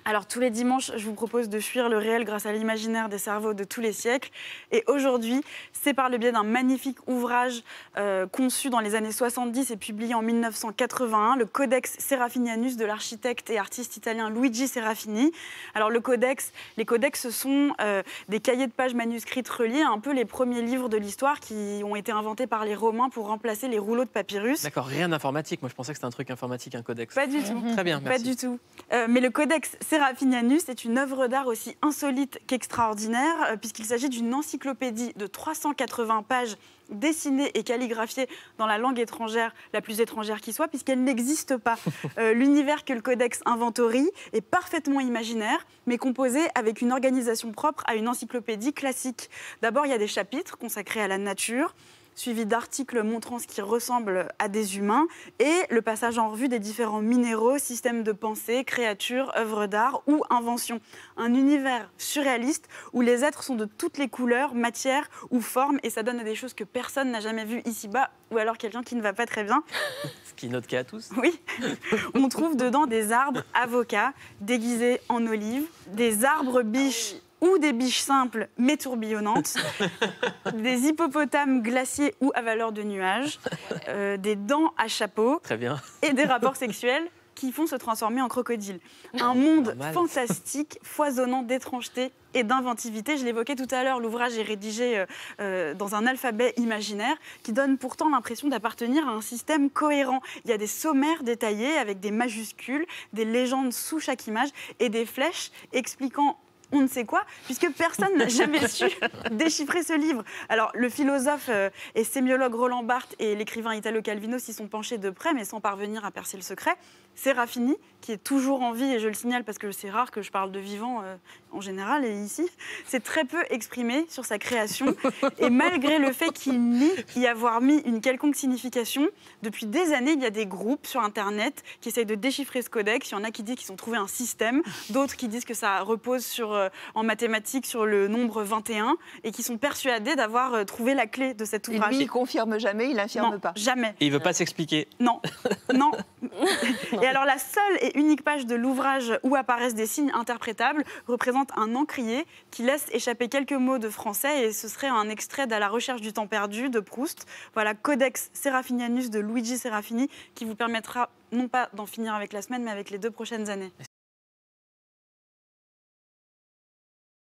Alors tous les dimanches, je vous propose de fuir le réel grâce à l'imaginaire des cerveaux de tous les siècles. Et aujourd'hui, c'est par le biais d'un magnifique ouvrage conçu dans les années 70 et publié en 1981, le Codex Serafinianus de l'architecte et artiste italien Luigi Serafini. Alors les codex, ce sont des cahiers de pages manuscrites reliés, un peu les premiers livres de l'histoire qui ont été inventés par les Romains pour remplacer les rouleaux de papyrus. D'accord, rien d'informatique. Moi, je pensais que c'était un truc informatique, un codex. Pas du tout. Très bien, merci. Pas du tout. Mais le Codex Serafinianus est une œuvre d'art aussi insolite qu'extraordinaire, puisqu'il s'agit d'une encyclopédie de 380 pages dessinée et calligraphiée dans la langue étrangère la plus étrangère qui soit, puisqu'elle n'existe pas. L'univers que le Codex inventorie est parfaitement imaginaire, mais composé avec une organisation propre à une encyclopédie classique. D'abord, il y a des chapitres consacrés à la nature, suivi d'articles montrant ce qui ressemble à des humains, et le passage en revue des différents minéraux, systèmes de pensée, créatures, œuvres d'art ou inventions. Un univers surréaliste où les êtres sont de toutes les couleurs, matières ou formes, et ça donne à des choses que personne n'a jamais vues ici-bas, ou alors quelqu'un qui ne va pas très bien. Ce qui est notre cas à tous. Oui. On trouve dedans des arbres avocats déguisés en olives, des arbres biches ou des biches simples mais tourbillonnantes, des hippopotames glaciers ou avaleurs de nuages, des dents à chapeau. Très bien. Et des rapports sexuels qui font se transformer en crocodile. Un monde fantastique, foisonnant d'étrangeté et d'inventivité. Je l'évoquais tout à l'heure, l'ouvrage est rédigé dans un alphabet imaginaire qui donne pourtant l'impression d'appartenir à un système cohérent. Il y a des sommaires détaillés avec des majuscules, des légendes sous chaque image et des flèches expliquant on ne sait quoi, puisque personne n'a jamais su déchiffrer ce livre. Alors, le philosophe et sémiologue Roland Barthes et l'écrivain Italo Calvino s'y sont penchés de près, mais sans parvenir à percer le secret. Serafini, qui est toujours en vie, et je le signale parce que c'est rare que je parle de vivant en général, et ici, s'est très peu exprimé sur sa création. Et malgré le fait qu'il nie y avoir mis une quelconque signification, depuis des années, il y a des groupes sur Internet qui essayent de déchiffrer ce codex. Il y en a qui disent qu'ils ont trouvé un système, d'autres qui disent que ça repose en mathématiques sur le nombre 21 et qui sont persuadés d'avoir trouvé la clé de cet ouvrage. Et lui, il confirme jamais, il n'affirme pas. Jamais. Et il ne veut pas s'expliquer. Non, non. Et alors la seule et unique page de l'ouvrage où apparaissent des signes interprétables représente un encrier qui laisse échapper quelques mots de français, et ce serait un extrait d'À la recherche du temps perdu de Proust. Voilà, Codex Serafinianus de Luigi Serafini, qui vous permettra non pas d'en finir avec la semaine, mais avec les 2 prochaines années.